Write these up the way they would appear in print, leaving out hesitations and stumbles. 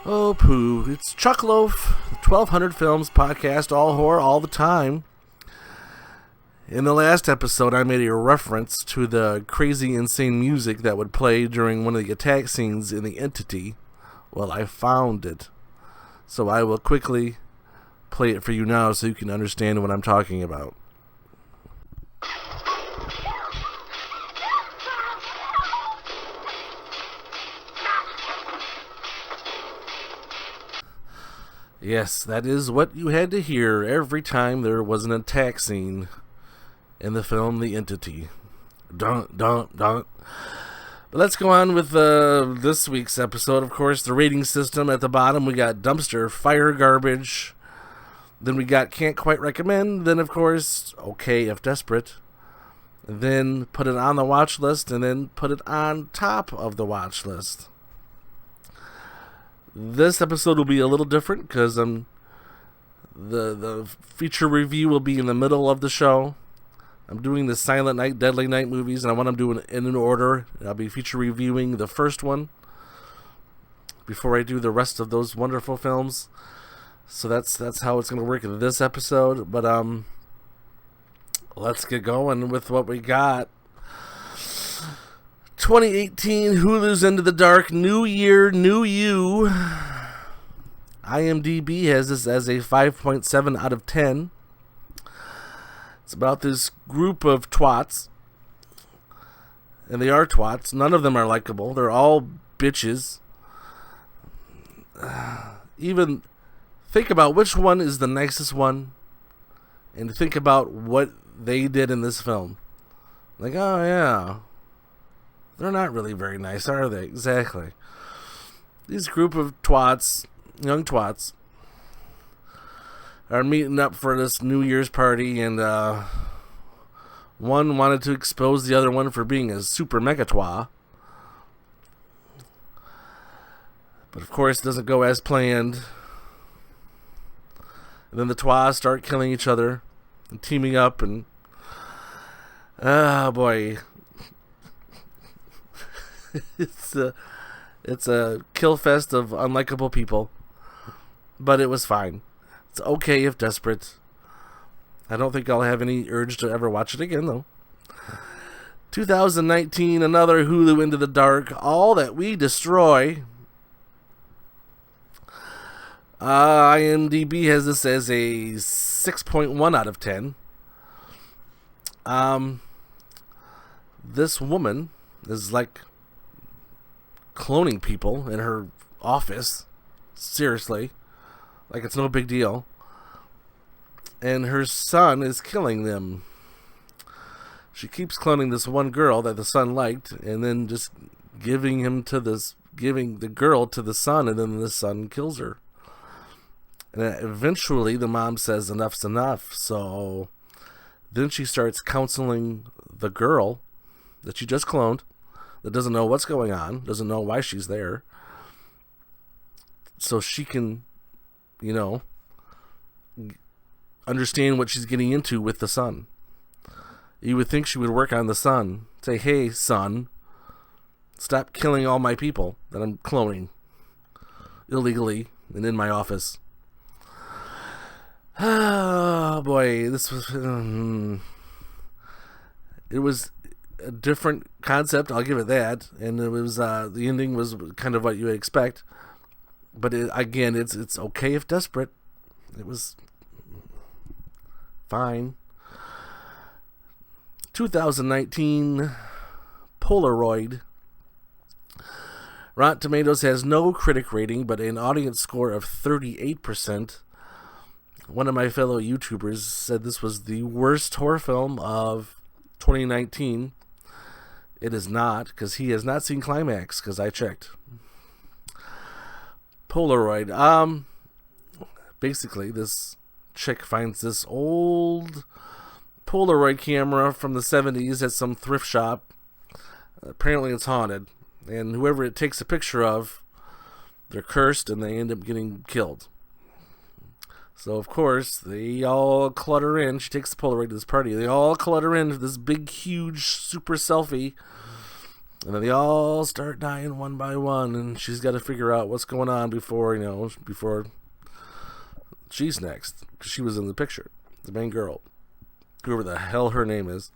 Oh, poo. It's Chuckloaf, 1200 Films podcast, all horror, all the time. In the last episode, I made a reference to the crazy, insane music that would play during one of the attack scenes in The Entity. Well, I found it. So I will quickly play it for you now so you can understand what I'm talking about. Yes, that is what you had to hear every time there was an attack scene in the film The Entity. Dun, dun, dun. But let's go on with this week's episode. Of course, the rating system at the bottom. We got dumpster, fire, garbage. Then we got can't quite recommend. Then, of course, okay if desperate. And then put it on the watch list. And then put it on top of the watch list. This episode will be a little different because the feature review will be in the middle of the show. I'm doing the Silent Night, Deadly Night movies, and I want them doing it in an order. I'll be feature reviewing the first one before I do the rest of those wonderful films. So that's how it's going to work in this episode. But let's get going with what we got. 2018, Hulu's Into the Dark, New Year, New You. IMDb has this as a 5.7 out of 10. It's about this group of twats. And they are twats. None of them are likable. They're all bitches. Even think about which one is the nicest one. And think about what they did in this film. Like, oh yeah. They're not really very nice, are they? Exactly. These group of twats, young twats, are meeting up for this New Year's party, and one wanted to expose the other one for being a super mega twat. But of course, it doesn't go as planned. And then the twats start killing each other and teaming up, and oh boy. It's a kill fest of unlikable people, but it was fine. It's okay if desperate. I don't think I'll have any urge to ever watch it again, though. 2019, another Hulu Into the Dark, All That We Destroy. IMDb has this as a 6.1 out of 10. This woman is like cloning people in her office. Seriously. Like it's no big deal. And her son is killing them. She keeps cloning this one girl that the son liked, and then just giving the girl to the son, and then the son kills her. And eventually the mom says enough's enough. So then she starts counseling the girl that she just cloned, that doesn't know what's going on, doesn't know why she's there, so she can, understand what she's getting into with the son. You would think she would work on the son. Say, hey, son, stop killing all my people that I'm cloning illegally and in my office. Oh, boy, this was... it was a different concept, I'll give it that, and it was the ending was kind of what you would expect, but it's okay if desperate. It was fine. 2019, Polaroid. Rotten Tomatoes has no critic rating, but an audience score of 38%. One of my fellow YouTubers said this was the worst horror film of 2019. It is not, because he has not seen Climax, because I checked. Polaroid. Basically, this chick finds this old Polaroid camera from the 70s at some thrift shop. Apparently it's haunted. And whoever it takes a picture of, they're cursed, and they end up getting killed. So, of course, they all clutter in. She takes the Polaroid to this party. They all clutter in this big, huge, super selfie And then they all start dying one by one, and she's got to figure out what's going on before she's next. Because she was in the picture, the main girl, whoever the hell her name is.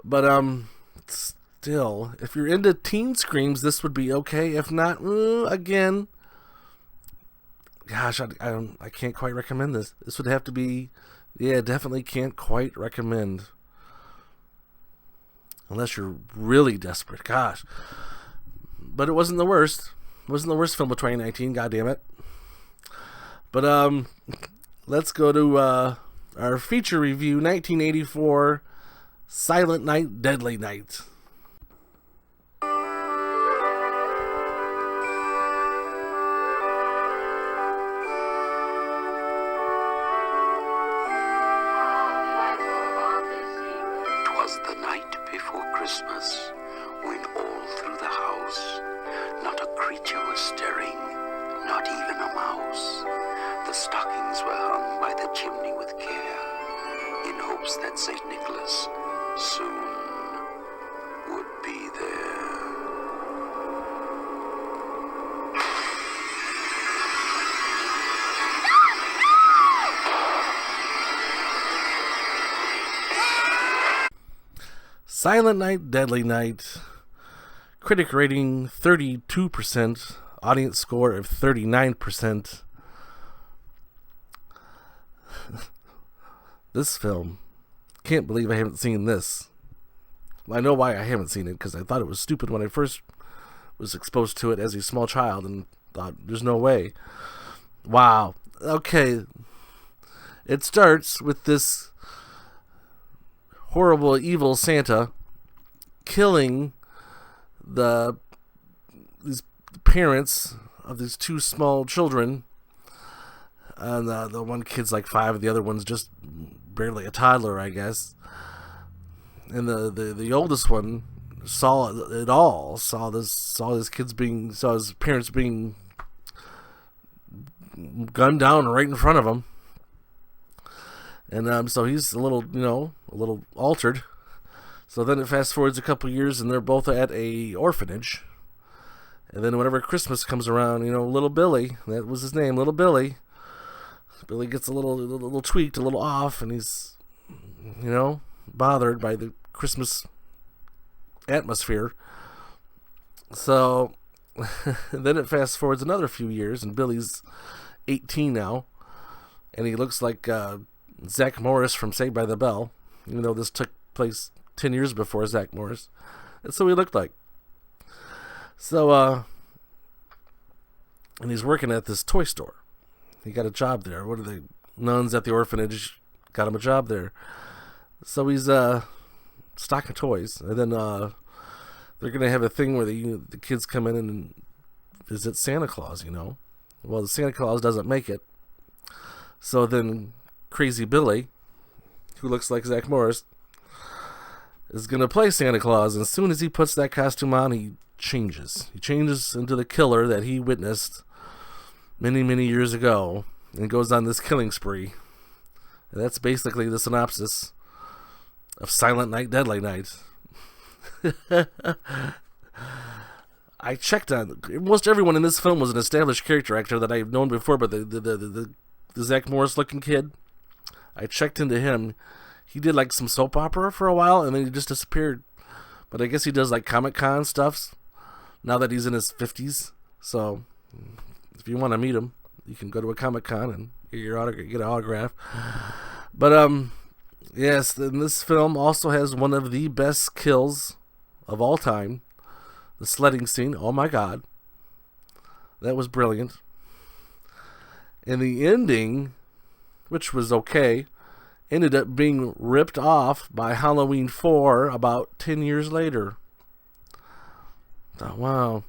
But still, if you're into teen screams, this would be okay. If not, again, gosh, I can't quite recommend this. This would have to be, definitely can't quite recommend. Unless you're really desperate. Gosh. But it wasn't the worst. It wasn't the worst film of 2019, goddammit. But let's go to our feature review, 1984, Silent Night, Deadly Night. 'Twas the night before Christmas, when all through the house not a creature was stirring, not even a mouse. The stockings were hung by the chimney with care, in hopes that St. Nicholas soon would be there. Silent Night, Deadly Night. Critic rating 32%. Audience score of 39%. This film, can't believe I haven't seen this. Well, I know why I haven't seen it, because I thought it was stupid when I first was exposed to it as a small child and thought, there's no way. Wow. Okay. It starts with this horrible, evil Santa killing these parents of these two small children. And the one kid's like 5, the other one's just barely a toddler, I guess. And the oldest one saw it all. Saw his parents being gunned down right in front of him. And so he's a little altered. So then it fast forwards a couple years, and they're both at a orphanage. And then whenever Christmas comes around, little Billy, that was his name, little Billy. Billy gets a little tweaked, a little off, and he's, bothered by the Christmas atmosphere. So then it fast forwards another few years, and Billy's 18 now, and he looks like Zach Morris from Saved by the Bell, even though this took place 10 years before Zach Morris. That's what he looked like. So, and he's working at this toy store. He got a job there. What are the nuns at the orphanage got him a job there. So he's stocking toys. And then they're going to have a thing where the kids come in and visit Santa Claus, Well, the Santa Claus doesn't make it. So then Crazy Billy, who looks like Zach Morris, is going to play Santa Claus. And as soon as he puts that costume on, he changes. He changes into the killer that he witnessed many, many years ago and goes on this killing spree. And that's basically the synopsis of Silent Night, Deadly Night. I checked on most everyone in this film was an established character actor that I've known before, but the Zach Morris looking kid, I checked into him. He did like some soap opera for a while and then he just disappeared. But I guess he does like Comic-Con stuff now that he's in his 50s. So if you want to meet him, you can go to a Comic-Con and get an autograph. But yes, and this film also has one of the best kills of all time. The sledding scene, oh my god. That was brilliant. And the ending, which was okay, ended up being ripped off by Halloween 4 about 10 years later. Oh, wow.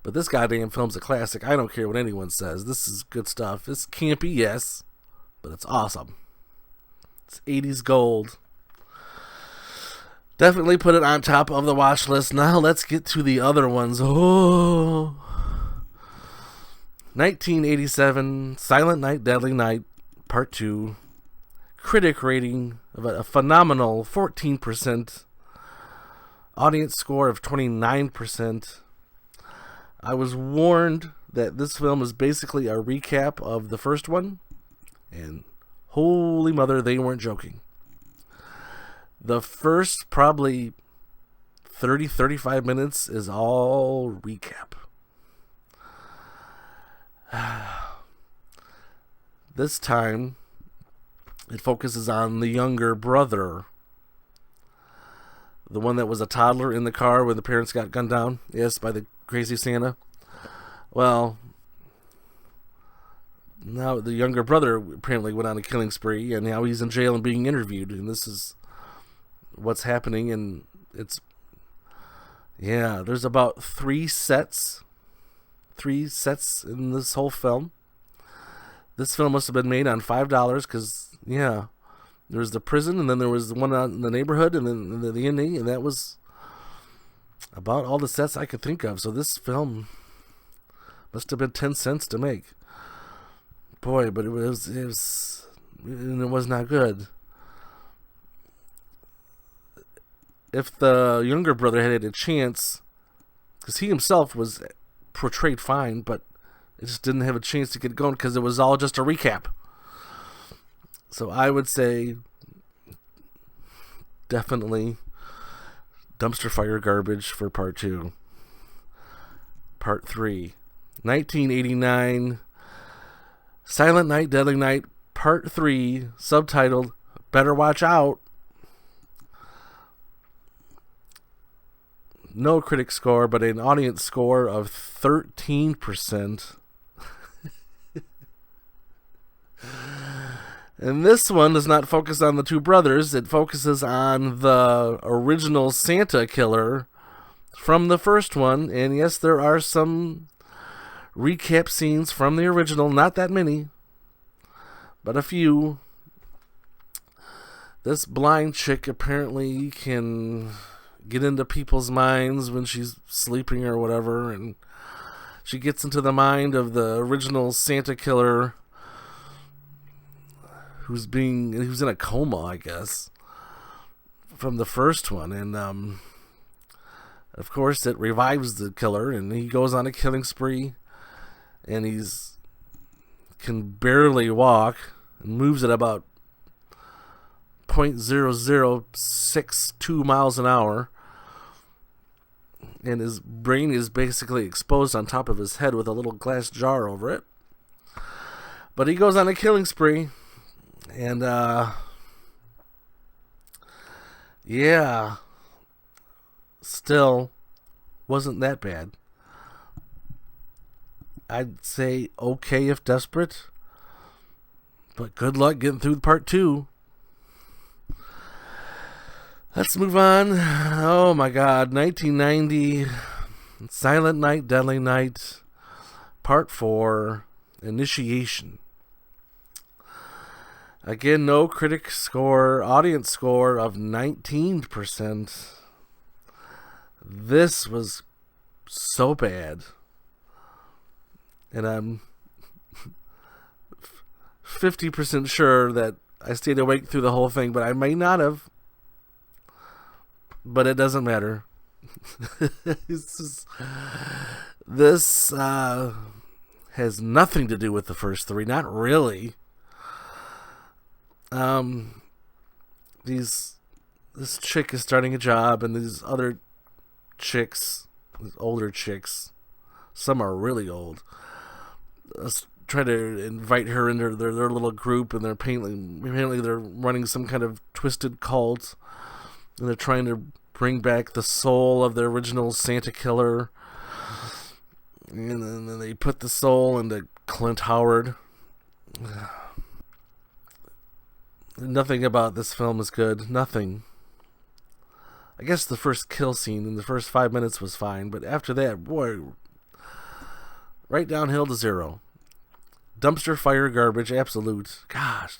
But this goddamn film's a classic. I don't care what anyone says. This is good stuff. It's campy, yes, but it's awesome. It's 80s gold. Definitely put it on top of the watch list. Now let's get to the other ones. Oh, 1987, Silent Night, Deadly Night, Part 2. Critic rating of a phenomenal 14%. Audience score of 29%. I was warned that this film is basically a recap of the first one, and holy mother, they weren't joking. The first probably 30-35 minutes is all recap. This time, it focuses on the younger brother. The one that was a toddler in the car when the parents got gunned down. Yes, by the crazy Santa. Well, now the younger brother apparently went on a killing spree, and now he's in jail and being interviewed. And this is what's happening. And it's, yeah, there's about three sets in this whole film. This film must have been made on $5 because, yeah, there was the prison, and then there was one out in the neighborhood, and then the ending, and that was about all the sets I could think of. So this film must have been 10 cents to make. Boy, but it was not good. If the younger brother had a chance, because he himself was portrayed fine, but it just didn't have a chance to get going because it was all just a recap. So I would say definitely dumpster fire garbage for part 2. Part 3. 1989 Silent Night, Deadly Night, Part 3, subtitled Better Watch Out. No critic score, but an audience score of 13%. And this one does not focus on the two brothers. It focuses on the original Santa killer from the first one. And yes, there are some recap scenes from the original. Not that many, but a few. This blind chick apparently can get into people's minds when she's sleeping or whatever. And she gets into the mind of the original Santa killer, who's in a coma, I guess, from the first one. And of course it revives the killer, and he goes on a killing spree, and can barely walk and moves at about 0.0062 miles an hour, and his brain is basically exposed on top of his head with a little glass jar over it. But he goes on a killing spree. And, yeah, still wasn't that bad. I'd say okay if desperate, but good luck getting through part 2. Let's move on. Oh my God, 1990, Silent Night, Deadly Night, Part 4, Initiation. Again, no critic score, audience score of 19%. This was so bad. And I'm 50% sure that I stayed awake through the whole thing, but I may not have. But it doesn't matter. This has nothing to do with the first 3. Not really. This chick is starting a job, and these other chicks, these older chicks, some are really old, try to invite her into their little group, and apparently they're running some kind of twisted cult, and they're trying to bring back the soul of the original Santa killer, and then they put the soul into Clint Howard. Nothing about this film is good. Nothing. I guess the first kill scene in the first 5 minutes was fine, but after that, boy, right downhill to 0. Dumpster fire garbage, absolute. Gosh.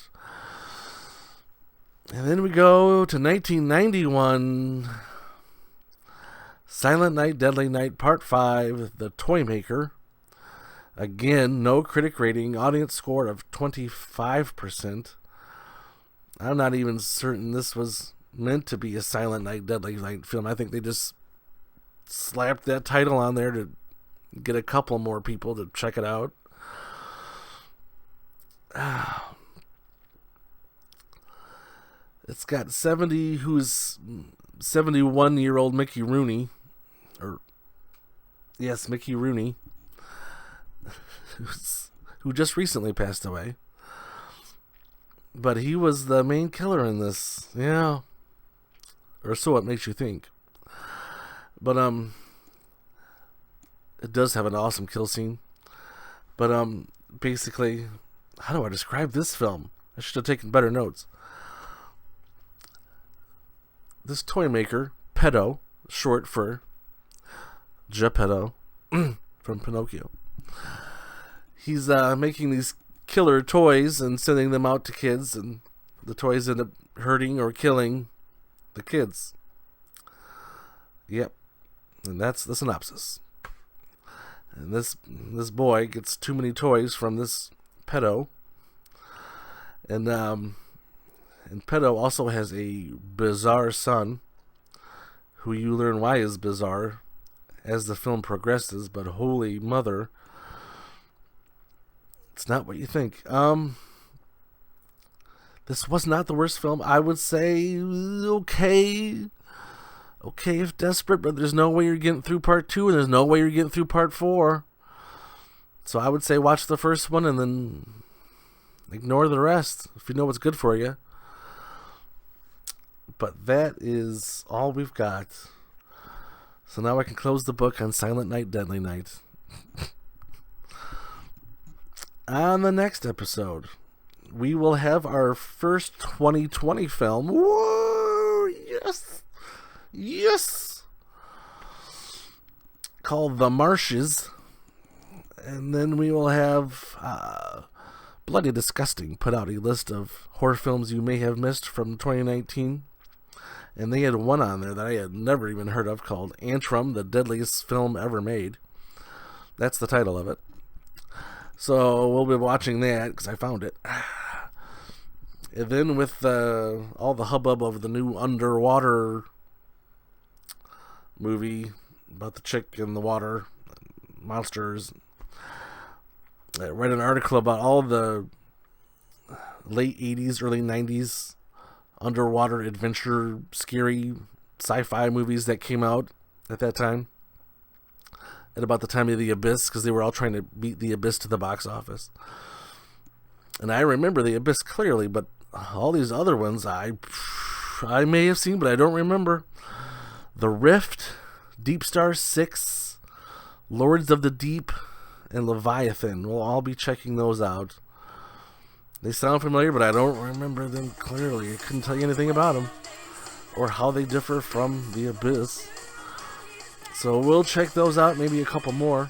And then we go to 1991. Silent Night, Deadly Night, Part 5, The Toymaker. Again, no critic rating, audience score of 25%. I'm not even certain this was meant to be a Silent Night, Deadly Night film. I think they just slapped that title on there to get a couple more people to check it out. It's got 71-year-old Mickey Rooney, Mickey Rooney, who just recently passed away. But he was the main killer in this, yeah, or so it makes you think. But it does have an awesome kill scene. But basically, how do I describe this film? I should have taken better notes. This Toymaker, Pedo, short for Geppetto, from Pinocchio. He's making these killer toys and sending them out to kids, and the toys end up hurting or killing the kids. Yep, and that's the synopsis. And this boy gets too many toys from this pedo, and pedo also has a bizarre son, who you learn why is bizarre as the film progresses. But holy mother, it's not what you think. This was not the worst film. I would say okay if desperate, but there's no way you're getting through part 2, and there's no way you're getting through part 4. So I would say watch the first one and then ignore the rest if you know what's good for you. But that is all we've got. So now I can close the book on Silent Night, Deadly Night. On the next episode, we will have our first 2020 film. Whoa, yes, called The Marshes. And then we will have Bloody Disgusting put out a list of horror films you may have missed from 2019. And they had one on there that I had never even heard of called Antrum, the Deadliest Film Ever Made. That's the title of it. So we'll be watching that because I found it. And then with all the hubbub of the new underwater movie about the chick in the water, monsters, I read an article about all the late 80s, early 90s underwater adventure, scary sci-fi movies that came out at that time. At about the time of The Abyss, because they were all trying to beat The Abyss to the box office. And I remember The Abyss clearly, but all these other ones I may have seen, but I don't remember. The Rift, Deep Star 6, Lords of the Deep, and Leviathan. We'll all be checking those out. They sound familiar, but I don't remember them clearly. I couldn't tell you anything about them or how they differ from The Abyss. So we'll check those out, maybe a couple more,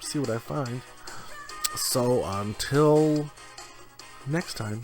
see what I find. So until next time.